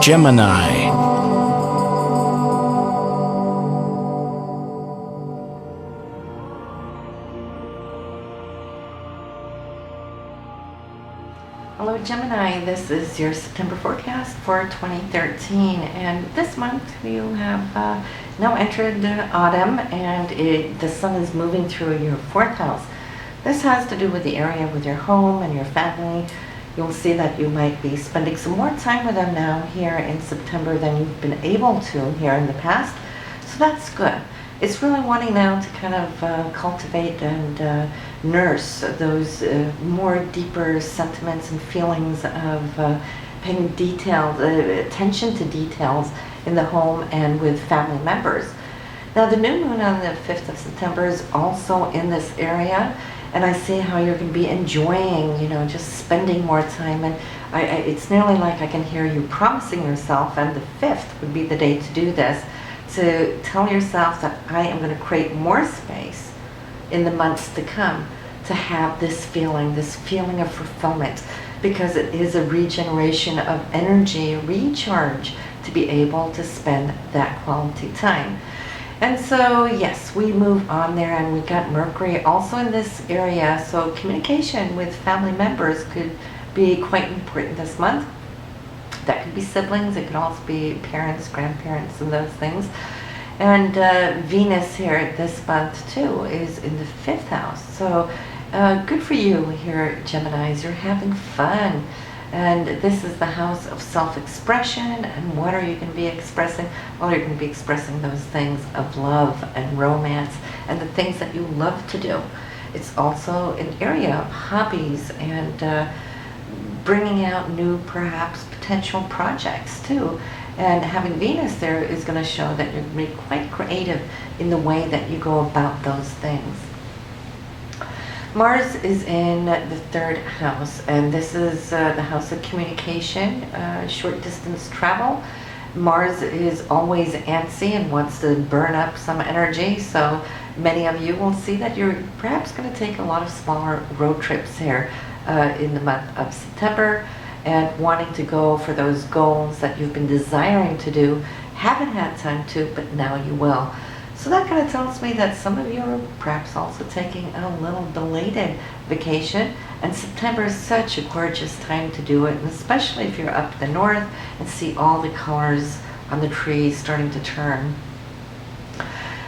Gemini. Hello Gemini, this is your September forecast for 2013, and this month you have now entered autumn, and the sun is moving through your fourth house. This has to do with the area with your home and your family. You'll see that you might be spending some more time with them now here in September than you've been able to here in the past, so that's good. It's really wanting now to kind of cultivate and nurse those more deeper sentiments and feelings of paying attention to details in the home and with family members. Now the new moon on the 5th of September is also in this area, and I see how you're going to be enjoying, just spending more time, and it's nearly like I can hear you promising yourself, and the 5th would be the day to do this, to tell yourself that I am going to create more space in the months to come to have this feeling of fulfillment, because it is a regeneration of energy, recharge, to be able to spend that quality time. And so yes, we move on there, and we've got Mercury also in this area, so communication with family members could be quite important this month. That could be siblings, it could also be parents, grandparents, and those things. And Venus here this month too is in the 5th house. So good for you here, Geminis. You're having fun. And this is the house of self-expression. And what are you going to be expressing? Well, you're going to be expressing those things of love and romance and the things that you love to do. It's also an area of hobbies and bringing out new, perhaps, potential projects too. And having Venus there is going to show that you're going to be quite creative in the way that you go about those things. Mars is in the 3rd house, and this is the house of communication, short distance travel. Mars is always antsy and wants to burn up some energy, so many of you will see that you're perhaps going to take a lot of smaller road trips here in the month of September, and wanting to go for those goals that you've been desiring to do, haven't had time to, but now you will. So that kind of tells me that some of you are perhaps also taking a little belated vacation, and September is such a gorgeous time to do it, and especially if you're up the north and see all the colors on the trees starting to turn.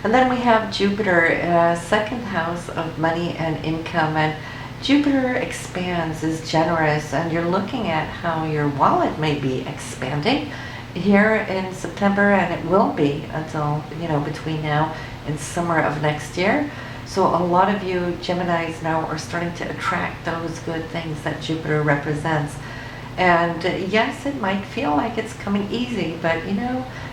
And then we have Jupiter, 2nd house of money and income, and Jupiter expands, is generous, and you're looking at how your wallet may be expanding here in September, and it will be until, between now and summer of next year. So a lot of you Geminis now are starting to attract those good things that Jupiter represents. And yes, it might feel like it's coming easy, but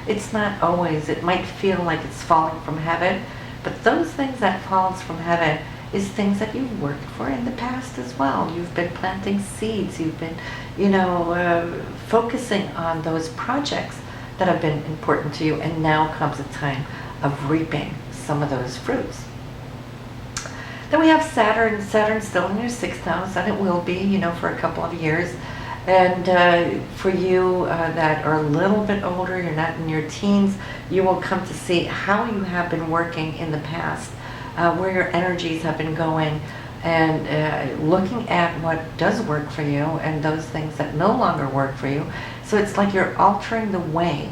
it's not always. It might feel like it's falling from heaven, but those things that falls from heaven is things that you've worked for in the past as well. You've been planting seeds, you've been, focusing on those projects that have been important to you, and now comes a time of reaping some of those fruits. Then we have Saturn. Saturn's still in your 6th house, and it will be, for a couple of years. And for you that are a little bit older, you're not in your teens, you will come to see how you have been working in the past, where your energies have been going, and looking at what does work for you and those things that no longer work for you. So it's like you're altering the way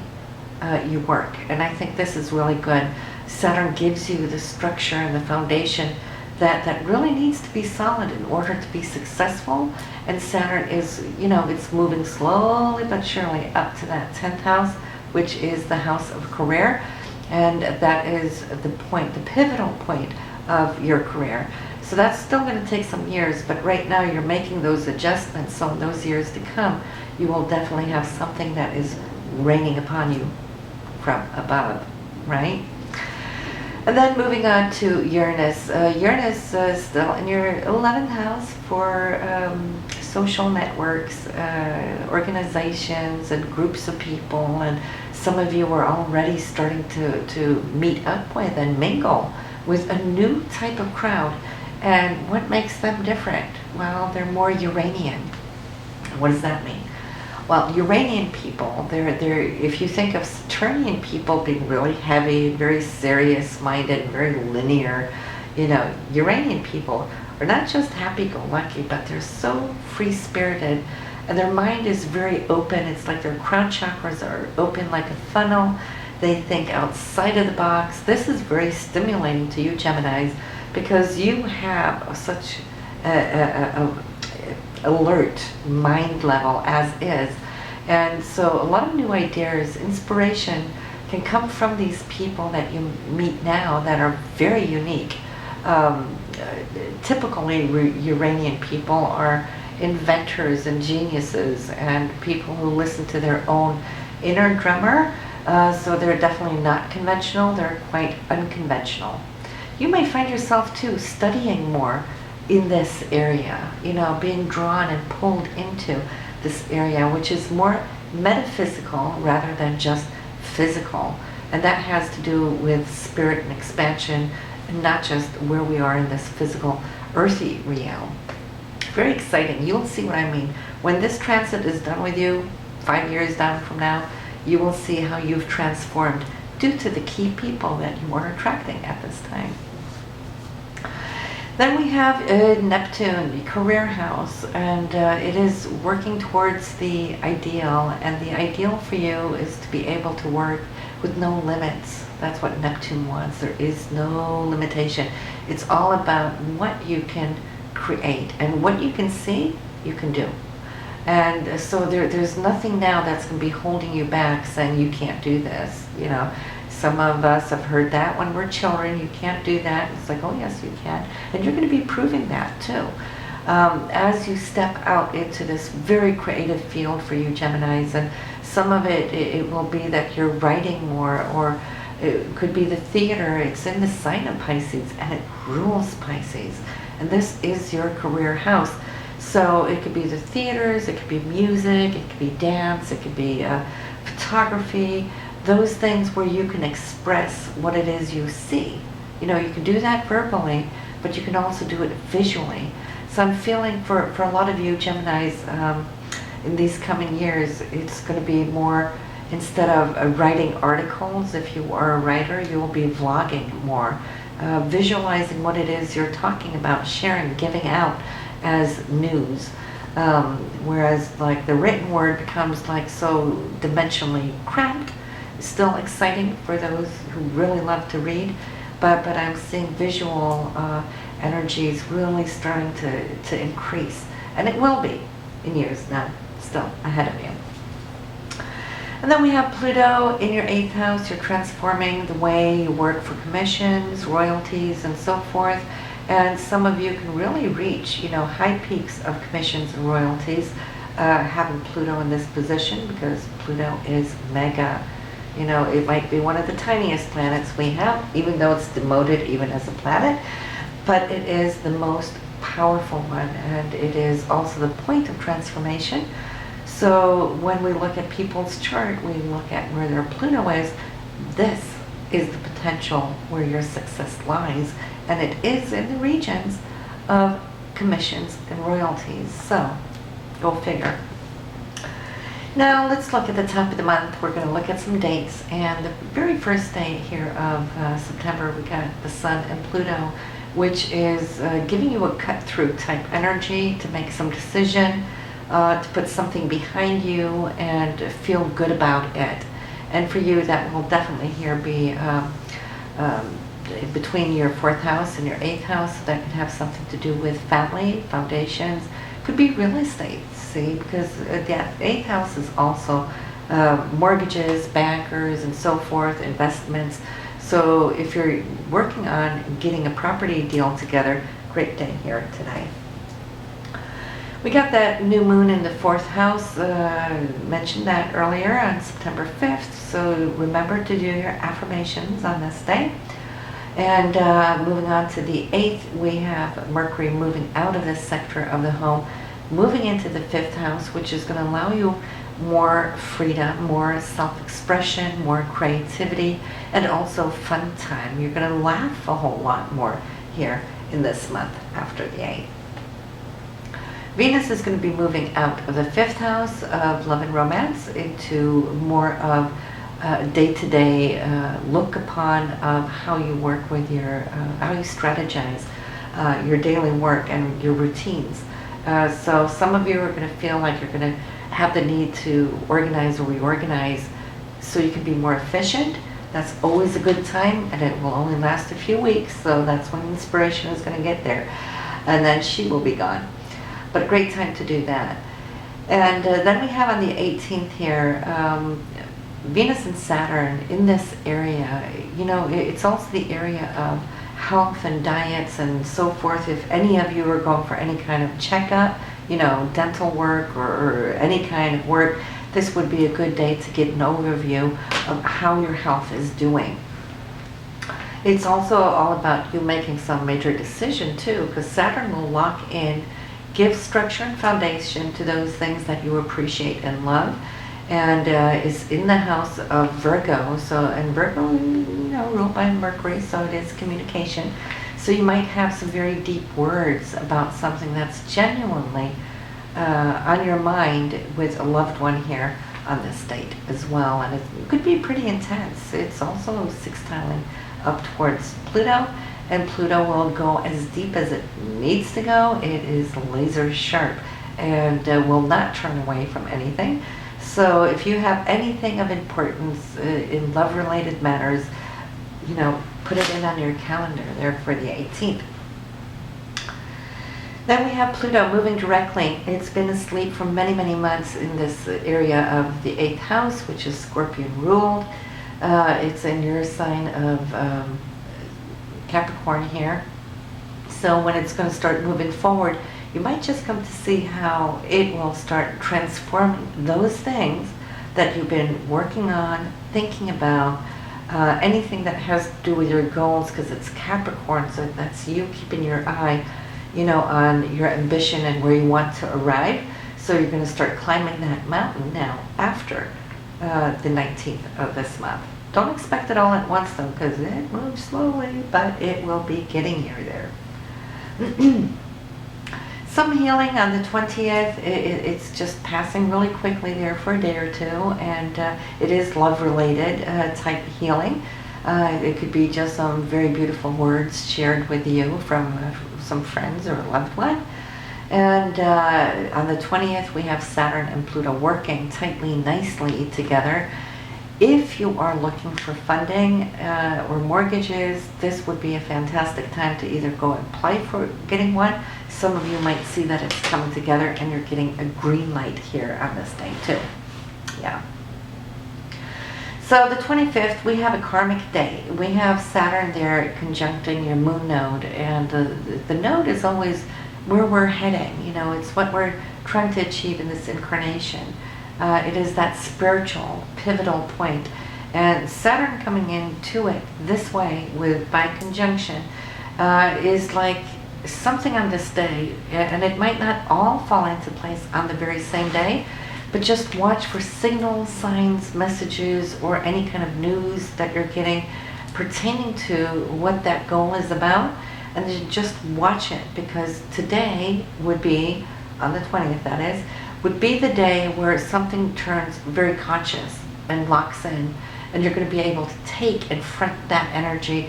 you work, and I think this is really good. Saturn gives you the structure and the foundation that really needs to be solid in order to be successful. And Saturn is, it's moving slowly but surely up to that 10th house, which is the house of career. And that is the point, the pivotal point of your career. So that's still going to take some years, but right now you're making those adjustments. So in those years to come, you will definitely have something that is raining upon you from above, right? And then moving on to Uranus. Uranus is still in your 11th house for social networks, organizations, and groups of people. And some of you are already starting to meet up with and mingle with a new type of crowd. And what makes them different? Well, they're more Uranian. What does that mean? Well, Uranian people, they're, if you think of Saturnian people being really heavy, very serious-minded, very linear, Uranian people are not just happy-go-lucky, but they're so free-spirited, and their mind is very open. It's like their crown chakras are open like a funnel. They think outside of the box. This is very stimulating to you, Geminis, because you have such a alert mind level as is. And so a lot of new ideas, inspiration can come from these people that you meet now that are very unique. Typically, Uranian people are inventors and geniuses and people who listen to their own inner drummer. So they're definitely not conventional, they're quite unconventional. You may find yourself too studying more in this area, being drawn and pulled into this area, which is more metaphysical rather than just physical. And that has to do with spirit and expansion, and not just where we are in this physical, earthy realm. Very exciting. You'll see what I mean. When this transit is done with you, 5 years down from now, you will see how you've transformed due to the key people that you are attracting at this time. Then we have Neptune, the career house, and it is working towards the ideal, and the ideal for you is to be able to work with no limits. That's what Neptune wants. There is no limitation. It's all about what you can create, and what you can see, you can do. And so there's nothing now that's going to be holding you back, saying you can't do this. Some of us have heard that when we're children, you can't do that. It's like, oh yes, you can. And you're going to be proving that too. As you step out into this very creative field for you, Geminis, and some of it will be that you're writing more, or it could be the theater. It's in the sign of Pisces, and it rules Pisces. And this is your career house. So it could be the theaters, it could be music, it could be dance, it could be photography, those things where you can express what it is you see. You can do that verbally, but you can also do it visually. So I'm feeling for a lot of you Geminis, in these coming years, it's going to be more, instead of writing articles, if you are a writer, you will be vlogging more, visualizing what it is you're talking about, sharing, giving out as news. Whereas like the written word becomes like so dimensionally cramped. Still exciting for those who really love to read, but I'm seeing visual energies really starting to increase, and it will be in years now, still ahead of you. And then we have Pluto in your 8th house. You're transforming the way you work for commissions, royalties, and so forth. And some of you can really reach, high peaks of commissions and royalties, having Pluto in this position, because Pluto is mega. It might be one of the tiniest planets we have, even though it's demoted even as a planet, but it is the most powerful one, and it is also the point of transformation. So when we look at people's chart, we look at where their Pluto is. This is the potential where your success lies, and it is in the regions of commissions and royalties. So go figure. Now let's look at the top of the month. We're going to look at some dates, and the very first day here of September, we got the Sun and Pluto, which is giving you a cut-through type energy to make some decision, to put something behind you and feel good about it. And for you, that will definitely here be between your 4th house and your 8th house. So that could have something to do with family, foundations, could be real estate. See, because the 8th house is also mortgages, bankers, and so forth, investments. So if you're working on getting a property deal together, great day here today. We got that new moon in the 4th house. Mentioned that earlier on September 5th. So remember to do your affirmations on this day. And moving on to the 8th, we have Mercury moving out of this sector of the home, moving into the 5th house, which is going to allow you more freedom, more self-expression, more creativity, and also fun time. You're going to laugh a whole lot more here in this month after the 8th. Venus is going to be moving out of the fifth house of love and romance into more of day-to-day look upon of how you work with your, how you strategize your daily work and your routines. So some of you are going to feel like you're going to have the need to organize or reorganize so you can be more efficient. That's always a good time, and it will only last a few weeks, so that's when inspiration is going to get there. And then she will be gone. But a great time to do that. And then we have on the 18th here, Venus and Saturn in this area. You know, it's also the area of health and diets and so forth. If any of you are going for any kind of checkup, you know, dental work or any kind of work, this would be a good day to get an overview of how your health is doing. It's also all about you making some major decision too, because Saturn will lock in, give structure and foundation to those things that you appreciate and love, and is in the house of Virgo. So, and Virgo, you know, ruled by Mercury, so it is communication. So you might have some very deep words about something that's genuinely on your mind with a loved one here on this date as well. And it could be pretty intense. It's also sextiling up towards Pluto, and Pluto will go as deep as it needs to go. It is laser sharp and will not turn away from anything. So if you have anything of importance in love-related matters, you know, put it in on your calendar there for the 18th. Then we have Pluto moving directly. It's been asleep for many, many months in this area of the 8th house, which is Scorpion ruled. It's in your sign of Capricorn here. So when it's going to start moving forward, you might just come to see how it will start transforming those things that you've been working on, thinking about, anything that has to do with your goals, because it's Capricorn, so that's you keeping your eye, you know, on your ambition and where you want to arrive. So you're going to start climbing that mountain now after the 19th of this month. Don't expect it all at once though, because it moves slowly, but it will be getting you there. Some healing on the 20th. It's just passing really quickly there for a day or two, and it is love-related type healing. It could be just some very beautiful words shared with you from some friends or a loved one. And on the 20th, we have Saturn and Pluto working tightly, nicely together. If you are looking for funding or mortgages, this would be a fantastic time to either go and apply for getting one. Some of you might see that it's coming together and you're getting a green light here on this day too. Yeah. So the 25th, we have a karmic day. We have Saturn there conjuncting your moon node, and the node is always where we're heading. You know, it's what we're trying to achieve in this incarnation. It is that spiritual pivotal point, and Saturn coming into it this way with by conjunction is like something on this day, and it might not all fall into place on the very same day, but just watch for signals, signs, messages, or any kind of news that you're getting pertaining to what that goal is about, and then just watch it, because today would be, on the 20th that is, would be the day where something turns very conscious and locks in, and you're going to be able to take and front that energy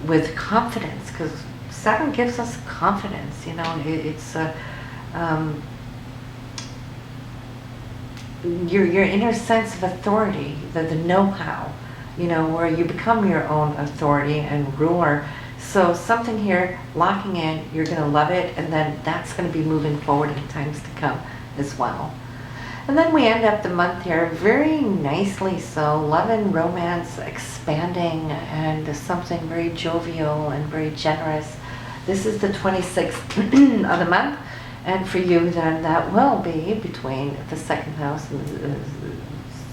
with confidence, because Saturn gives us confidence. You know, it's your inner sense of authority, the know-how, you know, where you become your own authority and ruler. So something here locking in, you're going to love it, and then that's going to be moving forward in times to come as well. And then we end up the month here very nicely, so love and romance expanding, and something very jovial and very generous. This is the 26th of the month, and for you then that will be between the 2nd house and the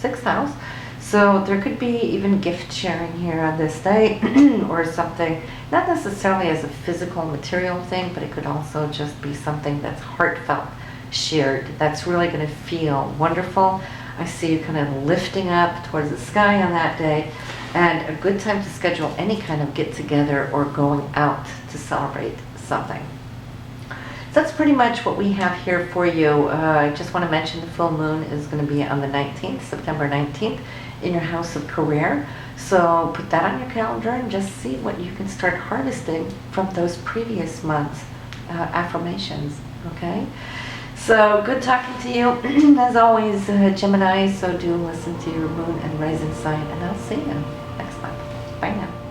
6th house. So there could be even gift sharing here on this day or something, not necessarily as a physical material thing, but it could also just be something that's heartfelt shared, that's really going to feel wonderful. I see you kind of lifting up towards the sky on that day, and a good time to schedule any kind of get together or going out to celebrate something. So that's pretty much what we have here for you. I just want to mention the full moon is going to be on the 19th, September 19th, in your house of career. So put that on your calendar and just see what you can start harvesting from those previous months' affirmations, okay? So good talking to you, as always, Gemini, so do listen to your moon and rising sign, and I'll see you next month. Bye now.